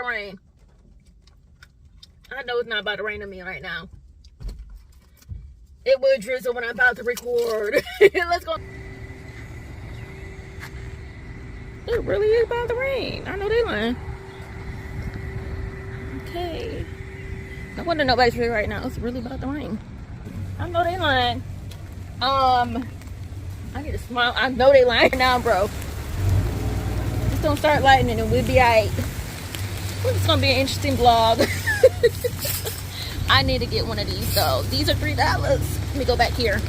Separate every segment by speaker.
Speaker 1: rain. I know it's not about to rain on me right now. It will drizzle when I'm about to record. Let's go. It really is about to rain. I know they lying. Okay. No wonder nobody's here right now. It's really about to rain. I know they lying. I need to smile. I know they lying now, bro. Just don't start lightning and we'll be alright. It's gonna be an interesting vlog. I need to get one of these though. These are $3. Let me go back here.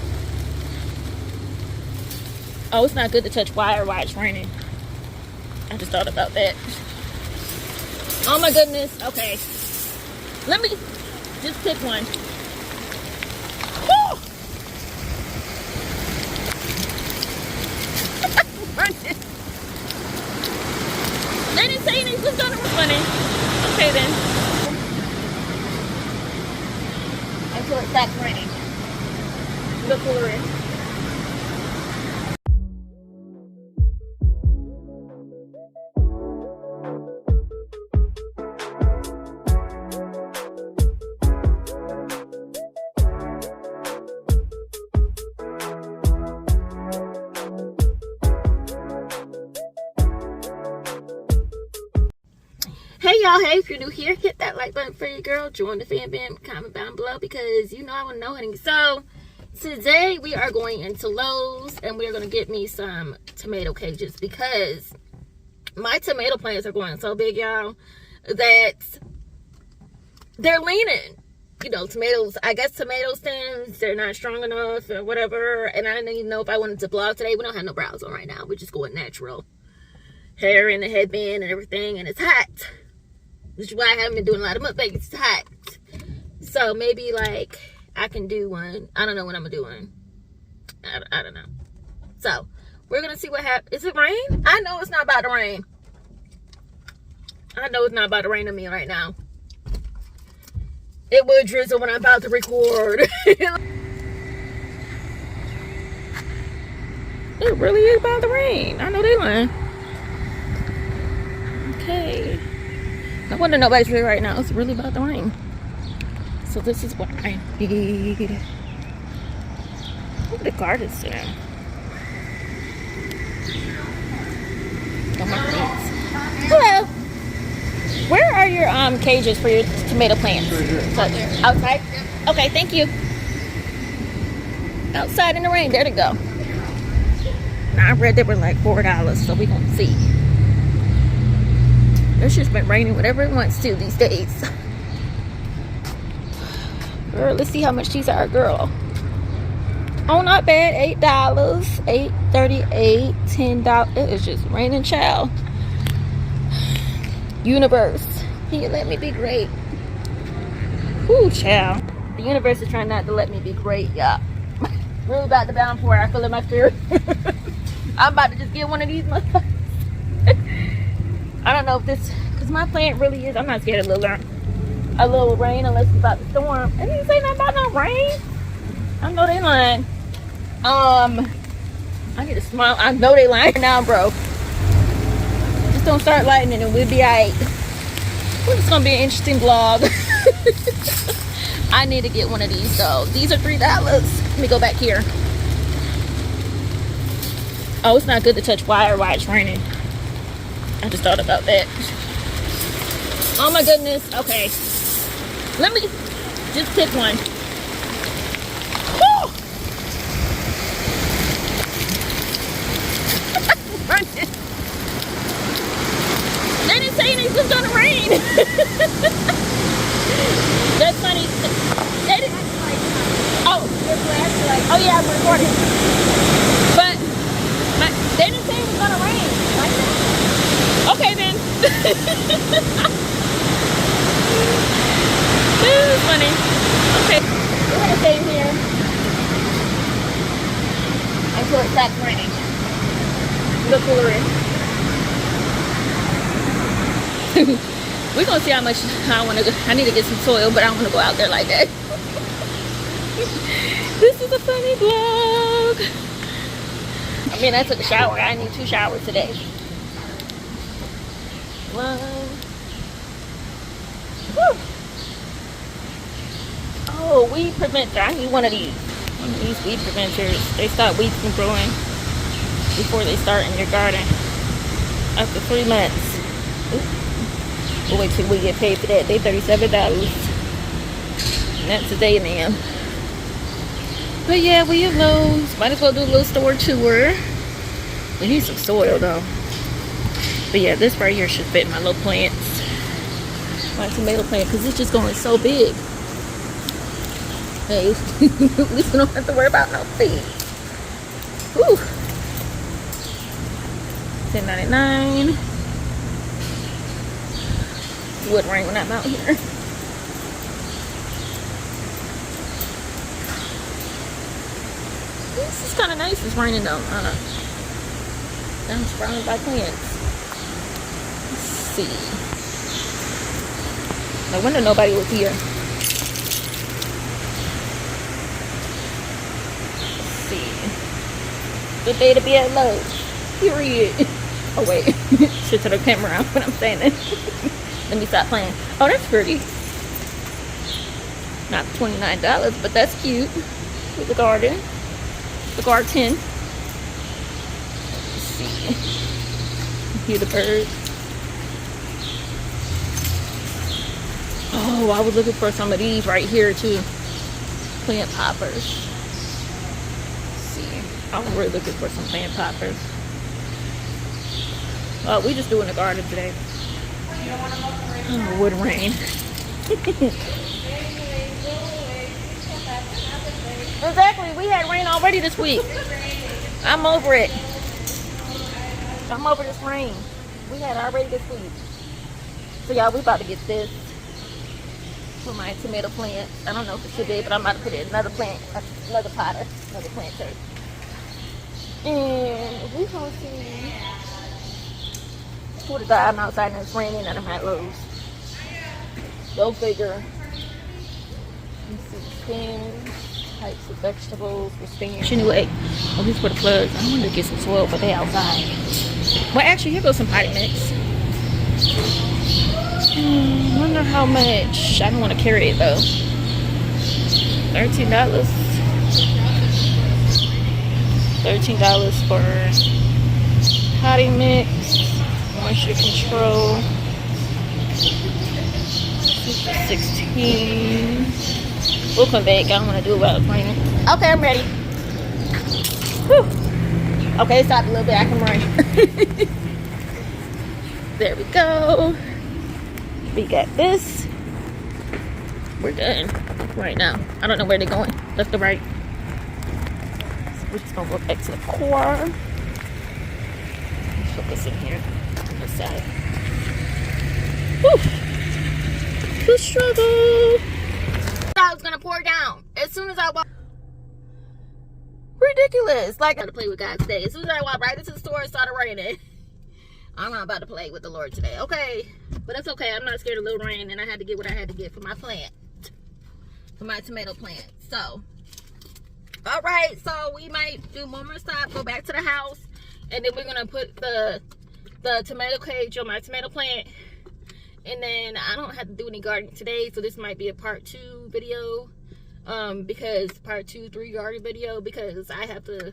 Speaker 1: Oh, it's not good to touch wire while it's raining. I just thought about that. Oh my goodness. Okay. Let me just pick one. Woo! They didn't say anything was gonna be funny. Okay then. Until it stops raining. Look for it. Hey y'all, hey, if you're new here, hit that like button for your girl, join the fan bam, comment down below because you know I want to know anything. So today we are going into Lowe's and we're going to get me some tomato cages because my tomato plants are going so big, y'all, that they're leaning. You know, tomatoes, I guess tomato stems, they're not strong enough or whatever. And I didn't even know if I wanted to vlog today. We don't have no brows on right now. We're just going natural. Hair and the headband and everything, and it's hot. Which is why I haven't been doing a lot of mukbangs. It's hot. So maybe like I can do one. I don't know when I'm gonna do one. I don't know. So we're gonna see what happens. Is it rain? I know it's not about to rain. I know it's not about to rain on me right now. It will drizzle when I'm about to record. It really is about to rain. I know they lying. Okay. No wonder nobody's here right now. It's really about to rain. So this is what I need. Look at the gardens there. Oh, my plants. Hello. Where are your cages for your tomato plants? So, outside? Okay, thank you. Outside in the rain. There they go. Now I read they were like $4, so we're gonna see. It's just been raining whatever it wants to these days. Girl, let's see how much these are, girl. Oh, not bad. $8, $8.38, $10. It is just raining, child. Universe, can you let me be great? Ooh, child. The universe is trying not to let me be great, y'all. Really about to downpour. I feel in my spirit. I'm about to just get one of these motherfuckers. I don't know if this, because my plant really is, I'm not scared of a little rain unless it's about to storm. And you say nothing about no rain. I know they lying. I need to smile. I know they lying now, bro. Just don't start lightning and we'll be alright. It's gonna be an interesting vlog. I need to get one of these though. These are $3. Let me go back here. Oh, it's not good to touch wire while it's raining. I just thought about that. Oh my goodness. Okay. Let me just pick one. Woo! They didn't say anything was gonna rain. That's funny. They didn't. Oh yeah, I'm recording. But they didn't say it was gonna rain. Okay then. This is funny. Okay, we're gonna stay here until it stops raining. Look for it. We're gonna see how much I need to get some soil, but I don't want to go out there like that. This is a funny vlog. I mean, I took a shower. I need 2 showers today. 1, Woo. Oh, weed preventer. I need one of these. One of these weed preventers. They stop weeds from growing before they start in your garden. After 3 months. Ooh. We'll wait till we get paid for that. They $37. And that's a day now. But yeah, we have Lowe's. Might as well do a little store tour. We need some soil though. But yeah, this right here should fit my little plants. My tomato plant, because it's just going so big. Hey, at least we don't have to worry about no feed. Woo! $10.99. Would rain when I'm out here. This is kind of nice. It's raining though. I'm surrounded by plants. Let's see. No wonder nobody was here. Let's see. Good day to be at Lowe. Period. Oh wait. Should turn the camera around when I'm saying that. Let me stop playing. Oh, that's pretty. Not $29, but that's cute. With the garden. The garden. Let's see. Hear the birds. Oh, I was looking for some of these right here too. Plant poppers. Let's see. I was really looking for some plant poppers. Oh, we just doing the garden today. Oh, it would rain. Exactly. We had rain already this week. I'm over it. I'm over this rain. We had already this week. So y'all, we about to get this for my tomato plant. I don't know if it should be, but I'm about to put in another plant, another potter, another planter. And we gonna see. What is that? I'm outside and it's raining and I'm at Lowe's. Go figure. Let's see, stems, types of vegetables for stems. Anyway, oh, these for the plugs. I wanted to get some soil, but they outside. Well, actually, here goes some potting mix. Wonder how much. I don't want to carry it though. $13. $13 for potting mix. Moisture control. 16. We'll come back. I don't want to do it while it's raining. Okay, I'm ready. Whew. Okay, it stopped a little bit. I can run. There we go. We got this. We're done right now. I don't know where they're going. Left or right. So we're just gonna go back to the core. Put this in here on this side. Whew. The struggle. I was gonna pour down as soon as I walk. Ridiculous. Like I had to play with God today. As soon as I walked right into the store, it started raining. I'm not about to play with the Lord today. Okay. But that's okay. I'm not scared of little rain, and I had to get what I had to get for my plant. For my tomato plant. So, all right. So, we might do one more stop, go back to the house, and then we're going to put the tomato cage on my tomato plant. And then I don't have to do any gardening today, so this might be a part 2 video. Because part 2, 3 garden video, because I have to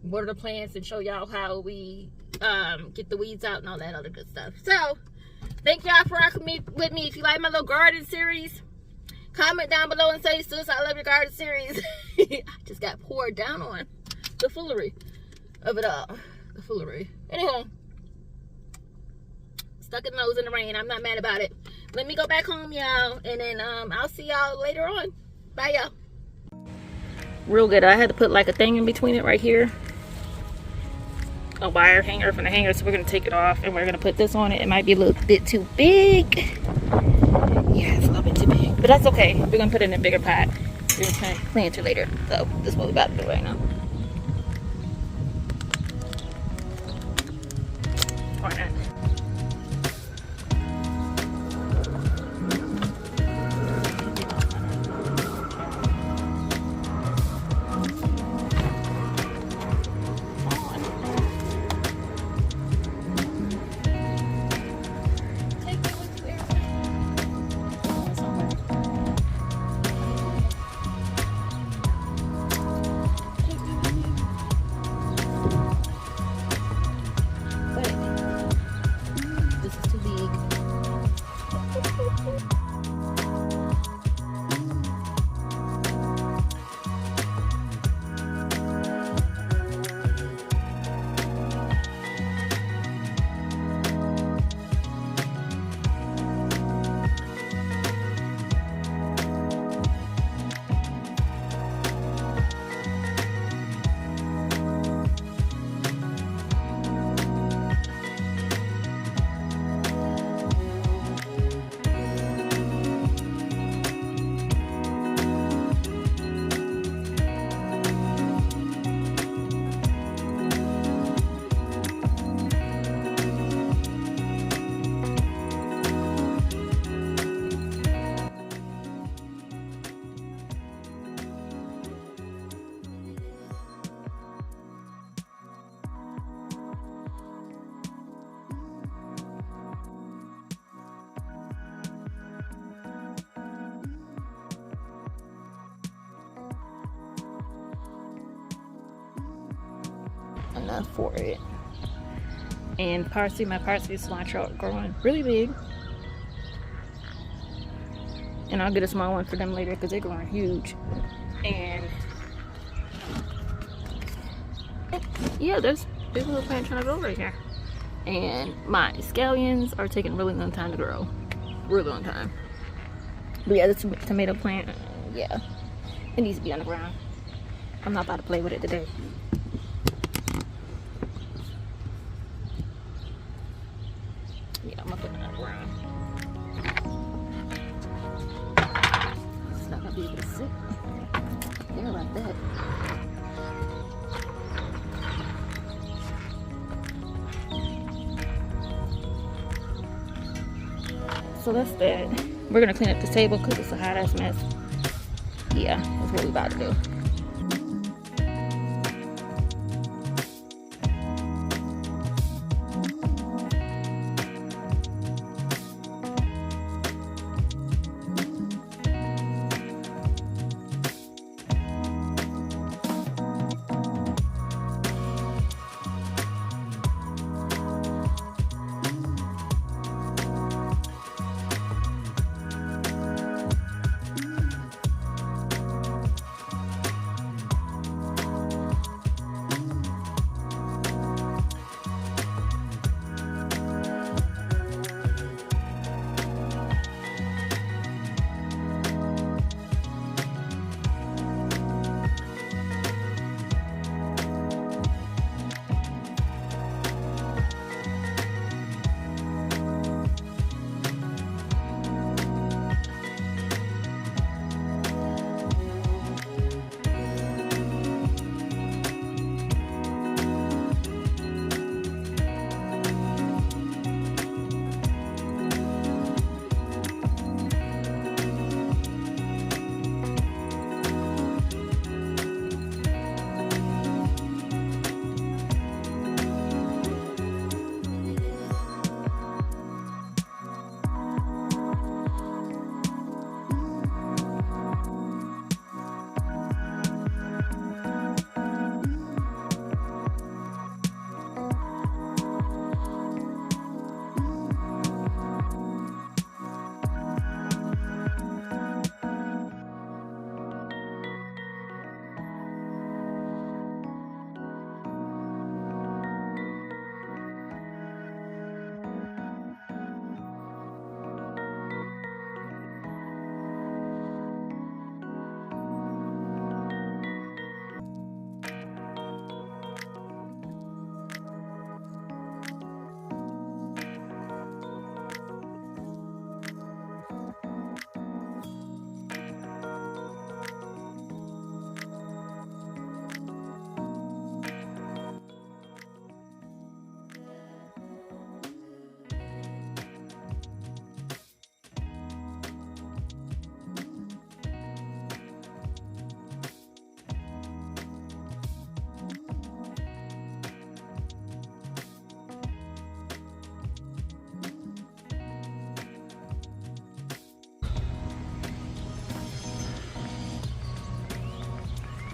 Speaker 1: water the plants and show y'all how we get the weeds out and all that other good stuff. So, thank y'all for rocking with me. If you like my little garden series, comment down below and say, sis, I love your garden series. I just got poured down on the foolery of it all. The foolery. Anyhow, stuck in nose in the rain. I'm not mad about it. Let me go back home, y'all, and then I'll see y'all later on. Bye, y'all. Real good. I had to put like a thing in between it right here. A wire hanger from the hanger, so we're going to take it off and we're going to put this on it. It might be a little bit too big. Yeah, it's a little bit too big, but that's okay. We're going to put it in a bigger pot. We're going to plant it later. So this is what we're about to do right now. Or not. Enough for it. And parsley, my parsley cilantro are growing really big, and I'll get a small one for them later because they're growing huge. And yeah, there's a little plant trying to grow right here. And my scallions are taking a really long time to grow, really long time. But yeah, this tomato plant, yeah, it needs to be on the ground. I'm not about to play with it today. Yeah, I'm gonna put it on the ground. It's not gonna be able to sit there like that. So that's that. We're gonna clean up this table because it's a hot ass mess. Yeah, that's what we about to do.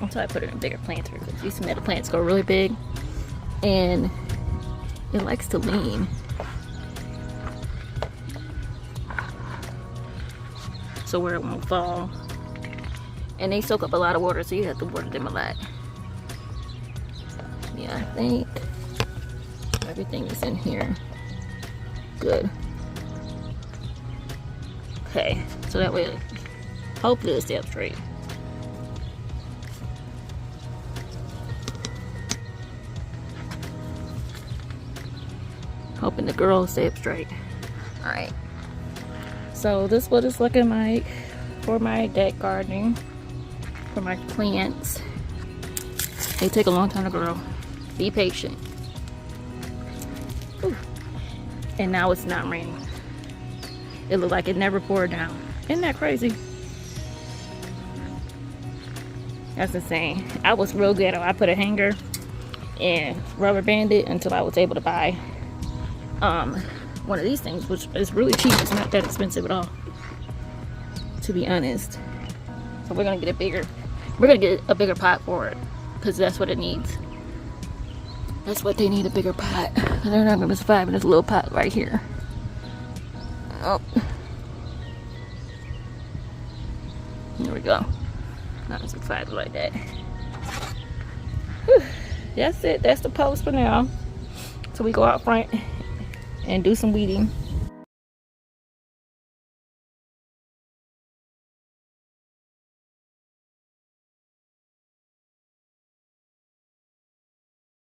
Speaker 1: Until I put it in a bigger planter, because these tomato plants go really big and it likes to lean. so where it won't fall. And they soak up a lot of water, so you have to water them a lot. Yeah, I think everything is in here. Good. Okay, so that way, hopefully it'll stay up straight. Hoping the girls stay up straight. Alright. So this is what it's looking like for my deck gardening. For my plants. They take a long time to grow. Be patient. Ooh. And now it's not raining. It looked like it never poured down. Isn't that crazy? That's insane. I was real ghetto. I put a hanger and rubber banded until I was able to buy one of these things, which is really cheap. It's not that expensive at all, to be honest. So we're gonna get a bigger pot for it, because that's what it needs. That's what they need, a bigger pot. They're not gonna survive in this little pot right here. Oh, there we go. Not as excited like that. Whew. That's it. That's the post for now. So we go out front and do some weeding.